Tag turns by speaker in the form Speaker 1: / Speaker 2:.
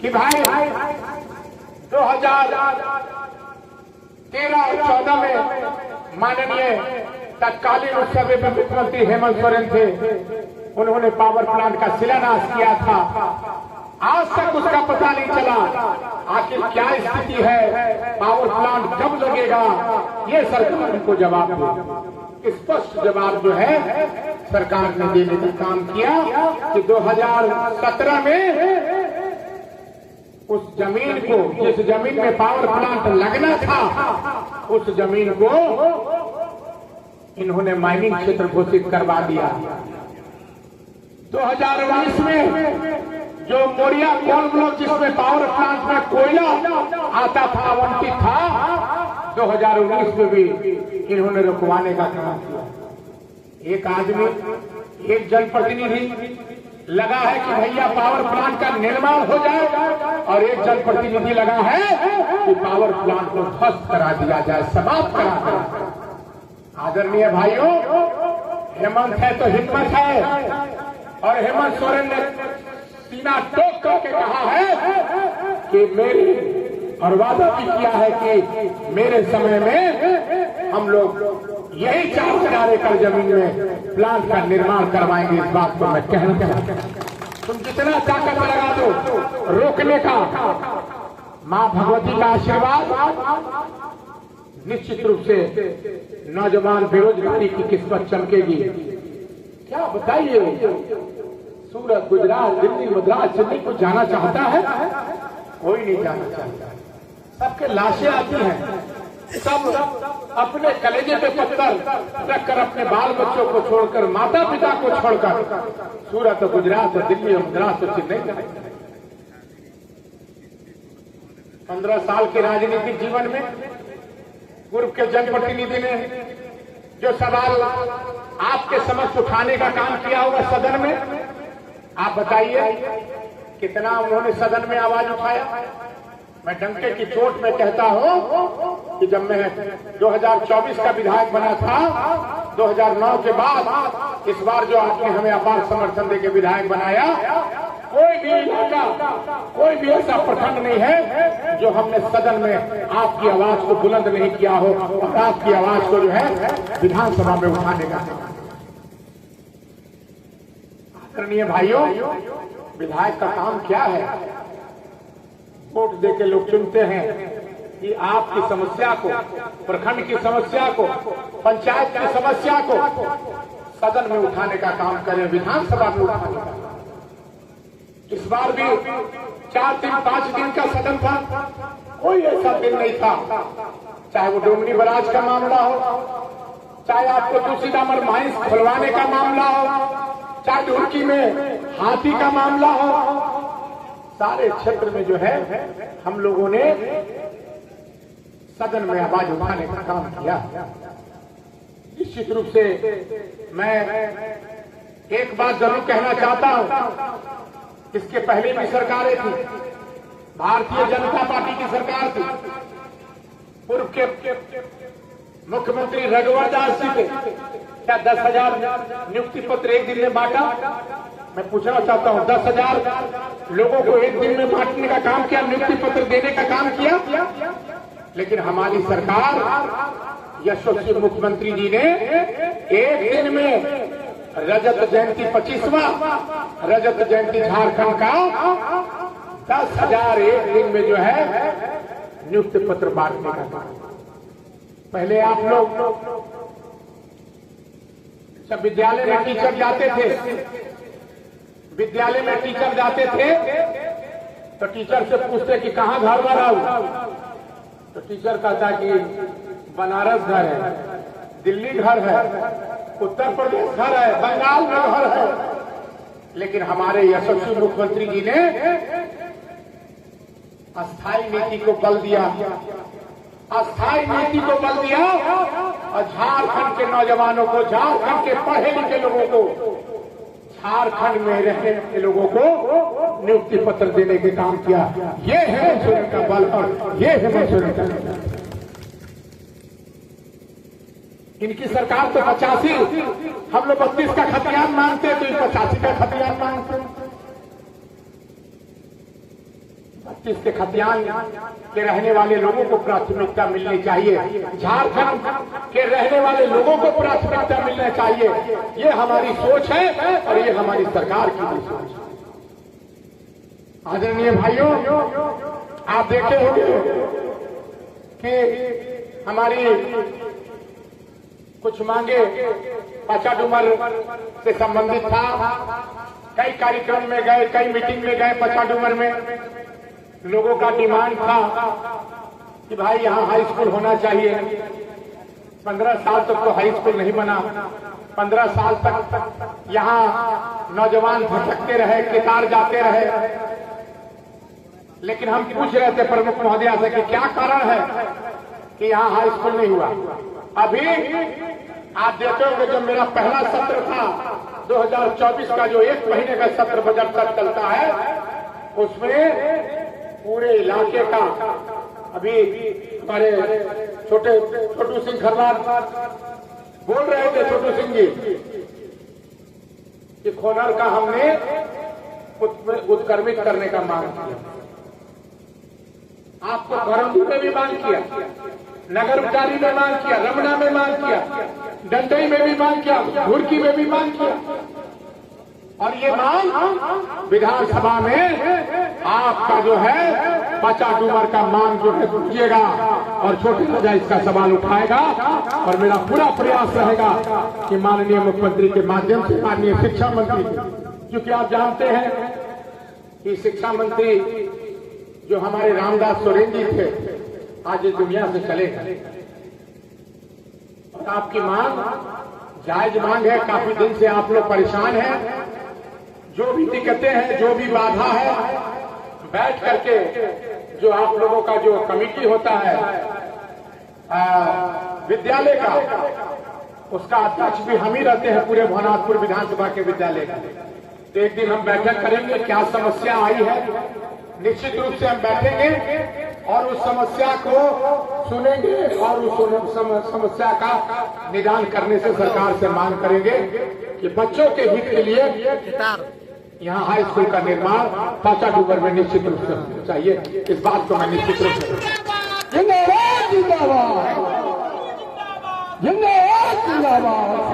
Speaker 1: कि भाई 2013 और 14 में माननीय तत्कालीन उस समय में मुख्यमंत्री हेमंत सोरेन थे, उन्होंने पावर प्लांट का शिलान्यास किया था। आज तक उसका पता नहीं चला आखिर क्या स्थिति है, पावर प्लांट कब लगेगा, ये सरकार को जवाब दे। स्पष्ट जवाब जो है सरकार ने देने का काम किया कि 2017 में उस जमीन को, जिस जमीन में पावर प्लांट लगना था, उस जमीन को इन्होंने माइनिंग क्षेत्र घोषित करवा दिया। 2019 में जो मोरिया कोल ब्लॉक जिसमें पावर प्लांट में कोयला आता था, आवंटित था, 2019 में भी इन्होंने रुकवाने का काम किया। एक आदमी, एक जनप्रतिनिधि लगा है कि भैया पावर प्लांट का निर्माण हो जाए, और एक जनप्रतिनिधि लगा है कि पावर प्लांट को ध्वस्त करा दिया जाए, समाप्त करा दिया जाए। आदरणीय भाइयों, हेमंत है तो हिम्मत है, और हेमंत सोरेन ने सीना ठोक करके कहा है कि मेरी, और वादा भी किया है कि मेरे समय में हम लोग यही 4 हजार एकड़ जमीन में प्लांट का निर्माण करवाएंगे। इस बात को मैं कहना चाहता हूं। तुम जितना ताकत लगा दो रोकने का, मां भगवती का आशीर्वाद, निश्चित रूप से नौजवान बेरोजगारी की किस्मत चमकेगी। क्या बताइए, सूरत, गुजरात, दिल्ली, मद्रास, चेन्नई को जाना चाहता है? कोई नहीं जाना चाहता। सबके लाशें आती हैं, सब अपने कलेजे पे पत्थर रखकर अपने बाल बच्चों को छोड़कर, माता पिता को छोड़कर सूरत, गुजरात, दिल्ली, मद्रास, चेन्नई। 15 साल के राजनीतिक जीवन में पूर्व के जनप्रतिनिधि ने जो सवाल आपके समक्ष उठाने का काम किया होगा सदन में, आप बताइए कितना उन्होंने सदन में आवाज उठाया। मैं डंके की चोट में कहता हूं कि जब मैं 2024 का विधायक बना था, 2009 के बाद इस बार जो आपने हमें अपार समर्थन देकर विधायक बनाया, कोई भी इलाका, कोई भी ऐसा प्रखंड नहीं है जो हमने सदन में आपकी आवाज को बुलंद नहीं किया हो, और आपकी आवाज को जो है विधानसभा में उठाने का। आदरणीय भाइयों, विधायक का काम क्या है? वोट देके लोग चुनते हैं कि आपकी समस्या को, प्रखंड की समस्या को, पंचायत की समस्या को सदन में उठाने का काम करें, विधानसभा में उठाने का। इस बार भी 4 दिन 5 दिन का सदन था, कोई ऐसा दिन नहीं था, चाहे वो डोमनी बराज का मामला हो, चाहे आपको तुलसी दामर माइंस खुलवाने का मामला हो, चाहे ढुड़की में हाथी का मामला हो, सारे क्षेत्र में जो है हम लोगों ने सदन में आवाज उठाने का काम किया। निश्चित रूप से मैं एक बात जरूर कहना चाहता हूं, इसके पहले भी सरकारें थी, भारतीय जनता पार्टी की सरकार थी, पूर्व के मुख्यमंत्री रघुवर दास जी थे, क्या 10,000 नियुक्ति पत्र एक दिन में बांटा? मैं पूछना चाहता हूं, 10,000 लोगों को एक दिन में बांटने का काम किया, नियुक्ति पत्र देने का काम किया? लेकिन हमारी सरकार, यशस्वी मुख्यमंत्री जी ने एक दिन में रजत जयंती 25वां रजत जयंती झारखंड का 10,000 एक दिन में जो है नियुक्ति पत्र बांटने का काम। पहले आप लोग जब विद्यालय में टीचर जाते थे, विद्यालय में टीचर जाते थे तो टीचर से पूछते कि कहाँ घर बनाऊं, तो टीचर कहता कि बनारस घर है, दिल्ली घर है, उत्तर प्रदेश घर है, बंगाल में घर है। लेकिन हमारे यशस्वी मुख्यमंत्री जी ने अस्थायी नीति को बल दिया, अस्थायी नीति को बल दिया, और झारखंड के नौजवानों को, झारखंड के पढ़े लिखे लोगों को, झारखंड में रहने के लोगों को नियुक्ति पत्र देने के काम किया। ये है सोरेन का बल, और ये है सोरेन का। इनकी सरकार तो 85, हम लोग 32 का खतियान मांगते, तो 85 का खतियान मांगते। 32 के खतियान के रहने वाले लोगों को प्राथमिकता मिलनी चाहिए, झारखंड के रहने वाले लोगों को प्राथमिकता मिलना चाहिए। ये हमारी सोच है और ये हमारी सरकार की भी सोच है। आदरणीय भाइयों, आप देखे होंगे कि हमारी कुछ मांगे पचाडुमर से संबंधित था। कई कार्यक्रम में गए, कई मीटिंग में गए, पचाडुमर में लोगों का डिमांड था कि भाई यहाँ हाई स्कूल होना चाहिए। 15 साल तक तो हाई स्कूल नहीं बना। 15 साल तक यहाँ नौजवान भटकते रहे, कितार जाते रहे। लेकिन हम पूछ रहे थे प्रमुख महोदया से कि क्या कारण है कि यहाँ हाई स्कूल नहीं हुआ। अभी आप देखे होंगे, जब मेरा पहला सत्र था 2024 का, जो 1 महीने का सत्र बजट तक चलता है, उसमें पूरे इलाके का, अभी हमारे छोटू सिंह खरवार बोल रहे थे, छोटू सिंह जी, कि खोनर का हमने उत्क्रमित करने का मांग किया। आपको करंदी में भी मांग किया, नगर उटारी में मांग किया, रमना में मांग किया, डंडई में भी मांग किया, घुरकी में भी मांग किया। और ये मांग विधानसभा में आपका जो है पचाडुमर का मांग जो है पूछिएगा और छोटे राजा इसका सवाल उठाएगा। और मेरा पूरा प्रयास रहेगा कि माननीय मुख्यमंत्री के माध्यम से, माननीय शिक्षा मंत्री, क्योंकि आप जानते हैं कि शिक्षा मंत्री जो हमारे रामदास सोरेन जी थे, आज इस दुनिया से चले गए। और आपकी मांग जायज मांग है। काफी दिन से आप लोग परेशान हैं। जो भी दिक्कतें हैं, जो भी बाधा है, बैठ करके जो आप लोगों का जो कमेटी होता है विद्यालय का, उसका अध्यक्ष भी हम ही रहते हैं पूरे भवनाथपुर विधानसभा के विद्यालय का। तो एक दिन हम बैठक करेंगे, क्या समस्या आई है, निश्चित रूप से हम बैठेंगे और उस समस्या को सुनेंगे और उस समस्या का निदान करने से सरकार से मांग करेंगे कि बच्चों के हित के लिए यहाँ हाई स्कूल का निर्माण पचाडुमर में निश्चित रूप से होना चाहिए। इस बात को मैं निश्चित रूप से जिंदाबाद जिंदाबाद जिंदाबाद जिंदाबाद।